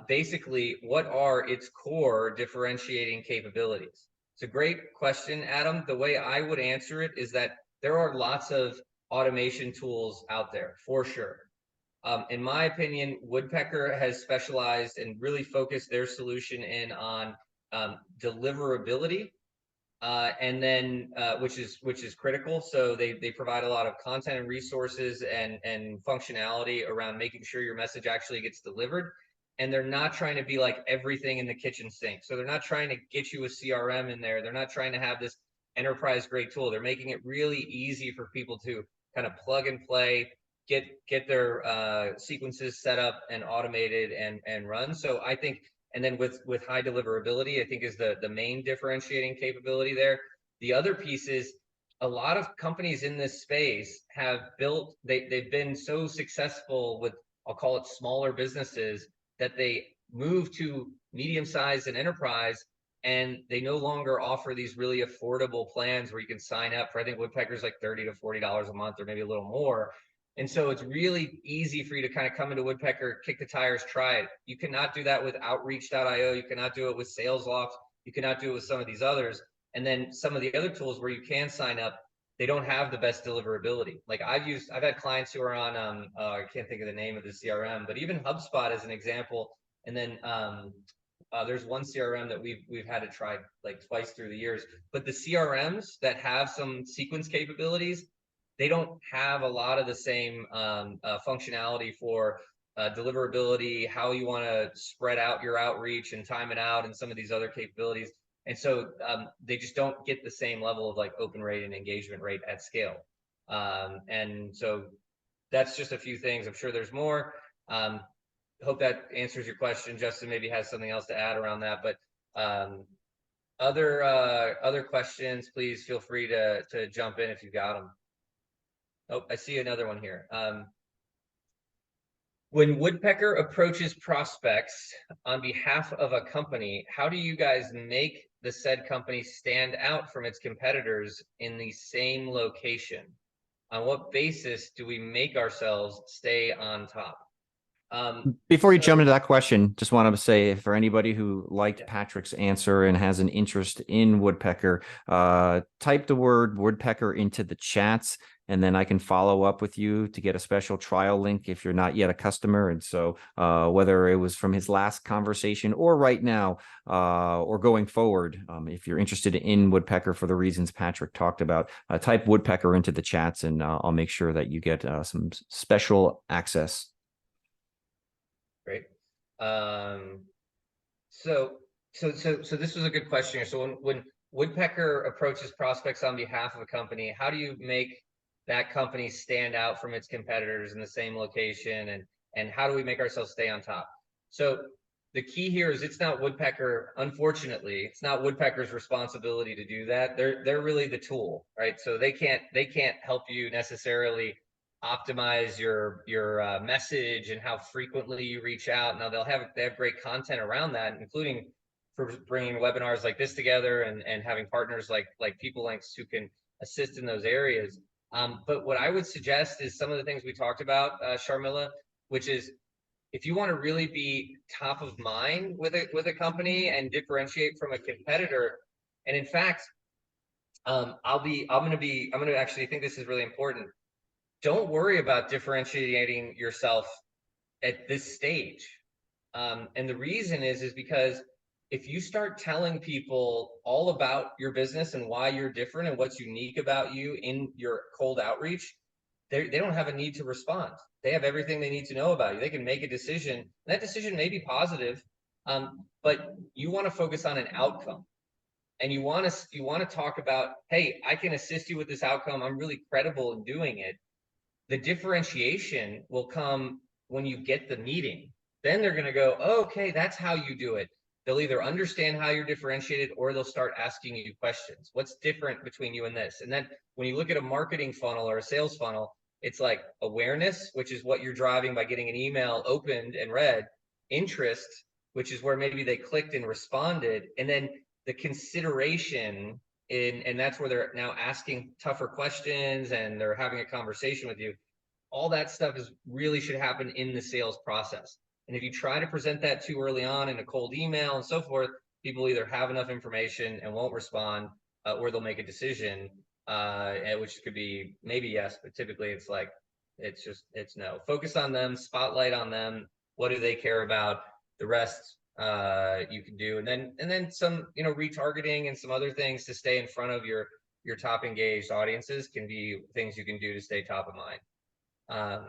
Speaker 2: Basically, what are its core differentiating capabilities? It's a great question, Adam. The way I would answer it is that there are lots of automation tools out there, for sure. In my opinion, Woodpecker has specialized and really focused their solution in on deliverability And then which is critical. So they provide a lot of content and resources and functionality around making sure your message actually gets delivered. And they're not trying to be like everything in the kitchen sink. So they're not trying to get you a CRM in there. They're not trying to have this enterprise grade tool. They're making it really easy for people to kind of plug and play, get their sequences set up and automated and run. So I think, and then with high deliverability, I think is the main differentiating capability there. The other piece is a lot of companies in this space have built, they've been so successful with, I'll call it smaller businesses, that they move to medium-sized and enterprise, and they no longer offer these really affordable plans where you can sign up for, I think Woodpecker's like $30 to $40 a month or maybe a little more. And so it's really easy for you to kind of come into Woodpecker, kick the tires, try it. You cannot do that with Outreach.io. You cannot do it with SalesLoft. You cannot do it with some of these others. And then some of the other tools where you can sign up, they don't have the best deliverability. Like I've had clients who are on, I can't think of the name of the CRM, but even HubSpot as an example. And then there's one CRM that we've had to try like twice through the years. But the CRMs that have some sequence capabilities, they don't have a lot of the same functionality for deliverability, how you want to spread out your outreach and time it out, and some of these other capabilities. And so they just don't get the same level of like open rate and engagement rate at scale. And so that's just a few things. I'm sure there's more. Hope that answers your question. Justin maybe has something else to add around that, but other questions, please feel free to jump in if you've got them. Oh, I see another one here. When Woodpecker approaches prospects on behalf of a company, how do you guys make the said company stand out from its competitors in the same location? On what basis do we make ourselves stay on top?
Speaker 1: Before you jump into that question, just want to say for anybody who liked Patrick's answer and has an interest in Woodpecker, type the word Woodpecker into the chats, and then I can follow up with you to get a special trial link if you're not yet a customer. And so whether it was from his last conversation or right now or going forward, if you're interested in Woodpecker for the reasons Patrick talked about, type Woodpecker into the chats, and I'll make sure that you get some special access.
Speaker 2: Great. So this was a good question here. So when Woodpecker approaches prospects on behalf of a company, how do you make that company stand out from its competitors in the same location, and how do we make ourselves stay on top? So the key here is it's not Woodpecker, unfortunately, it's not Woodpecker's responsibility to do that. They're really the tool, right? So they can't help you necessarily optimize your message and how frequently you reach out. Now they have great content around that, including for bringing webinars like this together and having partners like PeopleLinx who can assist in those areas. But what I would suggest is some of the things we talked about, Sharmila, which is if you want to really be top of mind with a company and differentiate from a competitor, and in fact, I'm going to actually think this is really important. Don't worry about differentiating yourself at this stage. And the reason is because if you start telling people all about your business and why you're different and what's unique about you in your cold outreach, they don't have a need to respond. They have everything they need to know about you. They can make a decision. And that decision may be positive, but you want to focus on an outcome. And you want to talk about, hey, I can assist you with this outcome. I'm really credible in doing it. The differentiation will come when you get the meeting. Then they're going to go, oh, okay, that's how you do it. They'll either understand how you're differentiated or they'll start asking you questions. What's different between you and this? And then when you look at a marketing funnel or a sales funnel, it's like awareness, which is what you're driving by getting an email opened and read, interest, which is where maybe they clicked and responded, and then the consideration and that's where they're now asking tougher questions and they're having a conversation with you. All that stuff really should happen in the sales process. And if you try to present that too early on in a cold email and so forth, people either have enough information and won't respond, or they'll make a decision, which could be maybe yes, but typically it's like, it's no. Focus on them, spotlight on them. What do they care about? The rest you can do, and then some, you know, retargeting and some other things to stay in front of your top engaged audiences can be things you can do to stay top of mind.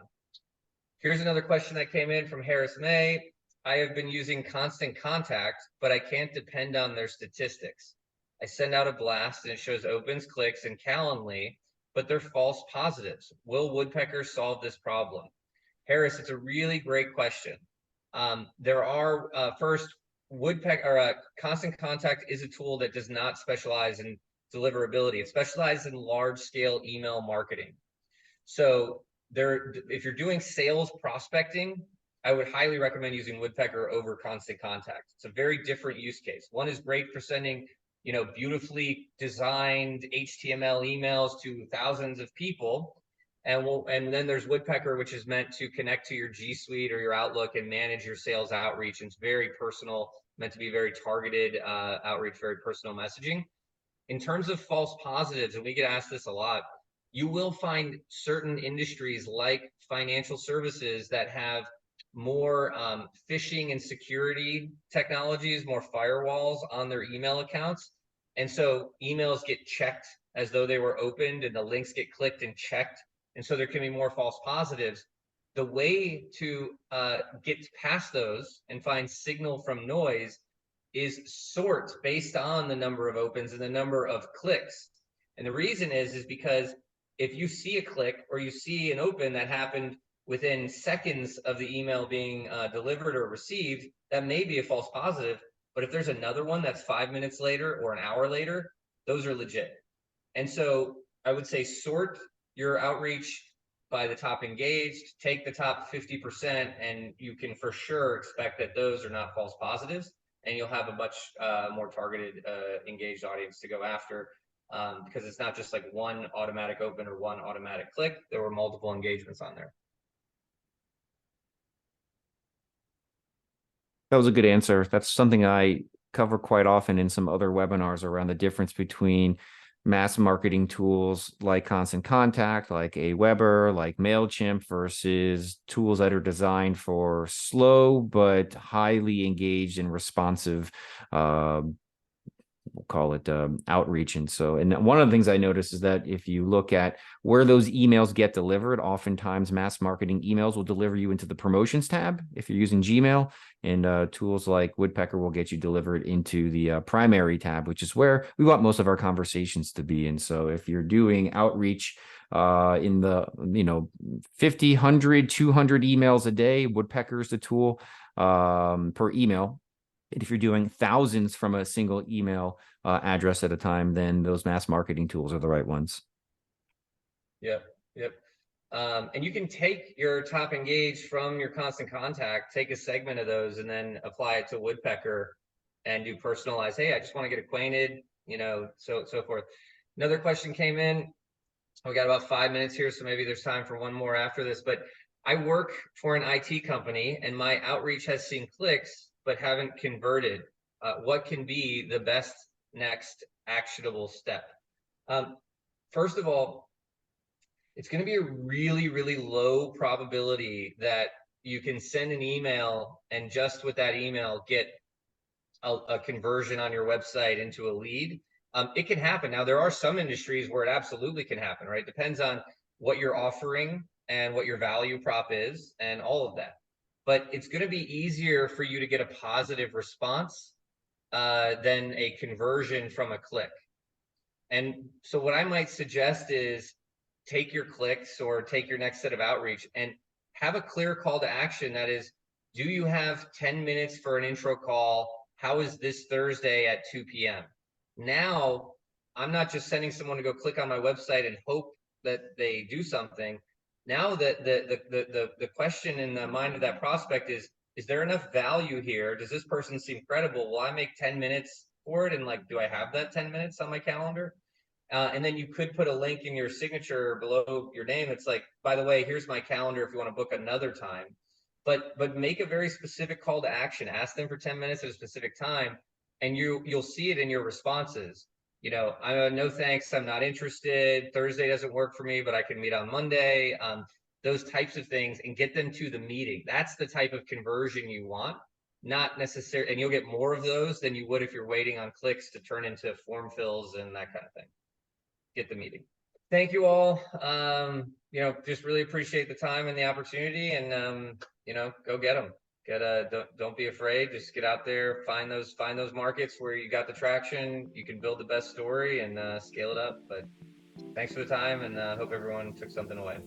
Speaker 2: Here's another question that came in from Harris May. I have been using Constant Contact, but I can't depend on their statistics. I send out a blast and it shows opens, clicks, and Calendly, but they're false positives. Will Woodpecker solve this problem? Harris, it's a really great question. There are, first, Woodpecker, Constant Contact is a tool that does not specialize in deliverability. It specializes in large scale email marketing. So if you're doing sales prospecting, I would highly recommend using Woodpecker over Constant Contact. It's a very different use case. One is great for sending, you know, beautifully designed HTML emails to thousands of people. And then there's Woodpecker, which is meant to connect to your G Suite or your Outlook and manage your sales outreach. And it's very personal, meant to be very targeted outreach, very personal messaging. In terms of false positives, and we get asked this a lot, you will find certain industries like financial services that have more phishing and security technologies, more firewalls on their email accounts. And so emails get checked as though they were opened and the links get clicked and checked. And so there can be more false positives. The way to get past those and find signal from noise is sort based on the number of opens and the number of clicks. And the reason is because if you see a click or you see an open that happened within seconds of the email being delivered or received, that may be a false positive. But if there's another one that's 5 minutes later or an hour later, those are legit. And so I would say sort your outreach by the top engaged, take the top 50%, and you can for sure expect that those are not false positives, and you'll have a much more targeted, engaged audience to go after, because it's not just like one automatic open or one automatic click. There were multiple engagements on there.
Speaker 1: That was a good answer. That's something I cover quite often in some other webinars around the difference between mass marketing tools like Constant Contact, like Aweber, like MailChimp, versus tools that are designed for slow but highly engaged and responsive, we'll call it outreach. And so, and one of the things I noticed is that if you look at where those emails get delivered, oftentimes mass marketing emails will deliver you into the promotions tab if you're using Gmail, and tools like Woodpecker will get you delivered into the primary tab, which is where we want most of our conversations to be. And so if you're doing outreach in the 50, 100, 200 emails a day, Woodpecker is the tool per email. And if you're doing thousands from a single email address at a time, then those mass marketing tools are the right ones.
Speaker 2: Yep. And you can take your top engaged from your Constant Contact, take a segment of those, and then apply it to Woodpecker and do personalized. Hey, I just want to get acquainted, so forth. Another question came in. We got about 5 minutes here, so maybe there's time for one more after this. But I work for an IT company, and my outreach has seen clicks but haven't converted. What can be the best next actionable step? First of all, it's going to be a really, really low probability that you can send an email and just with that email get a conversion on your website into a lead. It can happen. Now, there are some industries where it absolutely can happen, right? Depends on what you're offering and what your value prop is and all of that. But it's going to be easier for you to get a positive response than a conversion from a click. And so what I might suggest is take your clicks or take your next set of outreach and have a clear call to action. That is, do you have 10 minutes for an intro call? How is this Thursday at 2 p.m.? Now, I'm not just sending someone to go click on my website and hope that they do something. Now that the question in the mind of that prospect is there enough value here? Does this person seem credible? Will I make 10 minutes for it? And like, do I have that 10 minutes on my calendar? And then you could put a link in your signature below your name. It's like, by the way, here's my calendar if you want to book another time. But make a very specific call to action. Ask them for 10 minutes at a specific time, and you'll see it in your responses. No thanks, I'm not interested. Thursday doesn't work for me, but I can meet on Monday. Those types of things, and get them to the meeting. That's the type of conversion you want, not necessarily, and you'll get more of those than you would if you're waiting on clicks to turn into form fills and that kind of thing. Get the meeting. Thank you all. Just really appreciate the time and the opportunity, and go get them. Don't be afraid. Just get out there, find those markets where you got the traction. You can build the best story and scale it up. But thanks for the time, and hope everyone took something away.